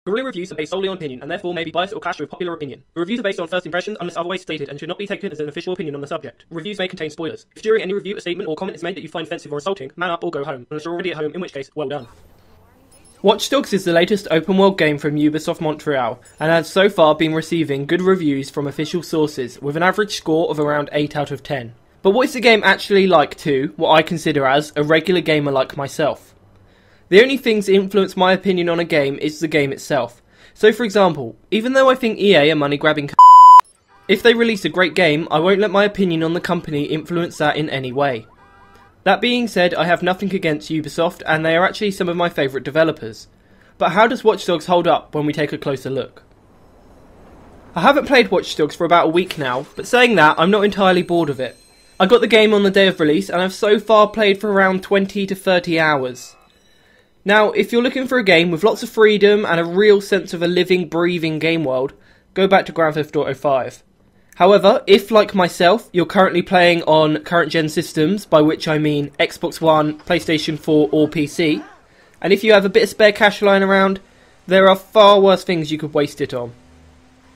Guerrilla reviews are based solely on opinion, and therefore may be biased or clash with popular opinion. The reviews are based on first impressions unless otherwise stated and should not be taken as an official opinion on the subject. Reviews may contain spoilers. If during any review a statement or comment is made that you find offensive or insulting, man up or go home, unless you're already at home, in which case, well done. Watch Dogs is the latest open-world game from Ubisoft Montreal, and has so far been receiving good reviews from official sources, with an average score of around 8 out of 10. But what is the game actually like to, what I consider as, a regular gamer like myself? The only things that influence my opinion on a game is the game itself. So for example, even though I think EA are money-grabbing if they release a great game, I won't let my opinion on the company influence that in any way. That being said, I have nothing against Ubisoft, and they are actually some of my favourite developers. But how does Watch Dogs hold up when we take a closer look? I haven't played Watch Dogs for about a week now, but saying that, I'm not entirely bored of it. I got the game on the day of release, and I've so far played for around 20 to 30 hours. Now, if you're looking for a game with lots of freedom and a real sense of a living, breathing game world, go back to Grand Theft Auto 5. However, if, like myself, you're currently playing on current-gen systems, by which I mean Xbox One, PlayStation 4 or PC, and if you have a bit of spare cash lying around, there are far worse things you could waste it on.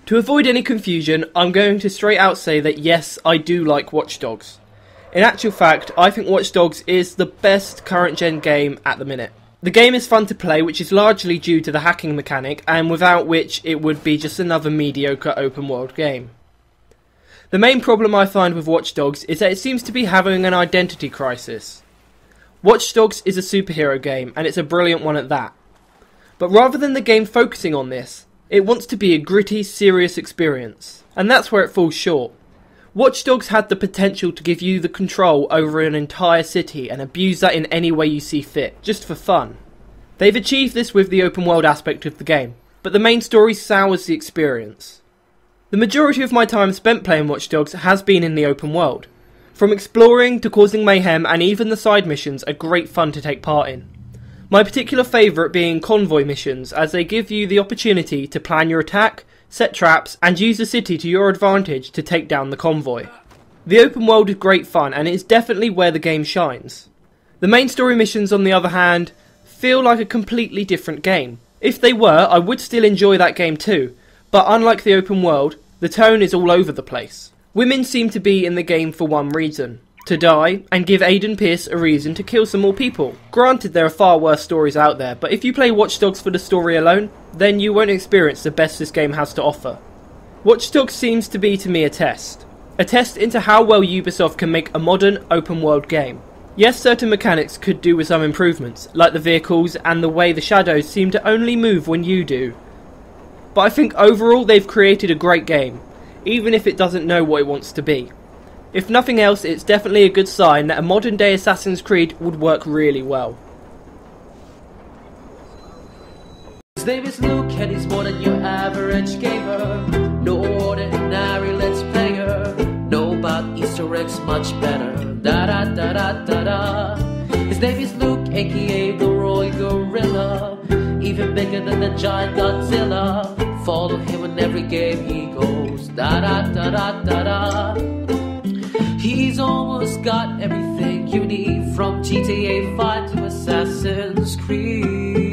To avoid any confusion, I'm going to straight out say that yes, I do like Watch Dogs. In actual fact, I think Watch Dogs is the best current-gen game at the minute. The game is fun to play, which is largely due to the hacking mechanic, and without which it would be just another mediocre open-world game. The main problem I find with Watch Dogs is that it seems to be having an identity crisis. Watch Dogs is a superhero game, and it's a brilliant one at that. But rather than the game focusing on this, it wants to be a gritty, serious experience, and that's where it falls short. Watch Dogs had the potential to give you the control over an entire city and abuse that in any way you see fit, just for fun. They've achieved this with the open world aspect of the game, but the main story sours the experience. The majority of my time spent playing Watch Dogs has been in the open world. From exploring to causing mayhem, and even the side missions are great fun to take part in. My particular favourite being convoy missions, as they give you the opportunity to plan your attack, set traps, and use the city to your advantage to take down the convoy. The open world is great fun, and it is definitely where the game shines. The main story missions, on the other hand, feel like a completely different game. If they were, I would still enjoy that game too, but unlike the open world, the tone is all over the place. Women seem to be in the game for one reason: to die, and give Aiden Pierce a reason to kill some more people. Granted, there are far worse stories out there, but if you play Watch Dogs for the story alone, then you won't experience the best this game has to offer. Watch Dogs seems to be to me a test into how well Ubisoft can make a modern open world game. Yes, certain mechanics could do with some improvements, like the vehicles and the way the shadows seem to only move when you do. But I think overall they've created a great game, even if it doesn't know what it wants to be. If nothing else, it's definitely a good sign that a modern day Assassin's Creed would work really well. His name is Luke and he's more than your average gamer. No ordinary let's player. Know about Easter eggs much better. Da da da da da da. His name is Luke, aka TheRoyalGorilla. Even bigger than the giant Godzilla. Follow him in every game he goes. Da da da da da da. He's almost got everything you need, from GTA 5 to Assassin's Creed.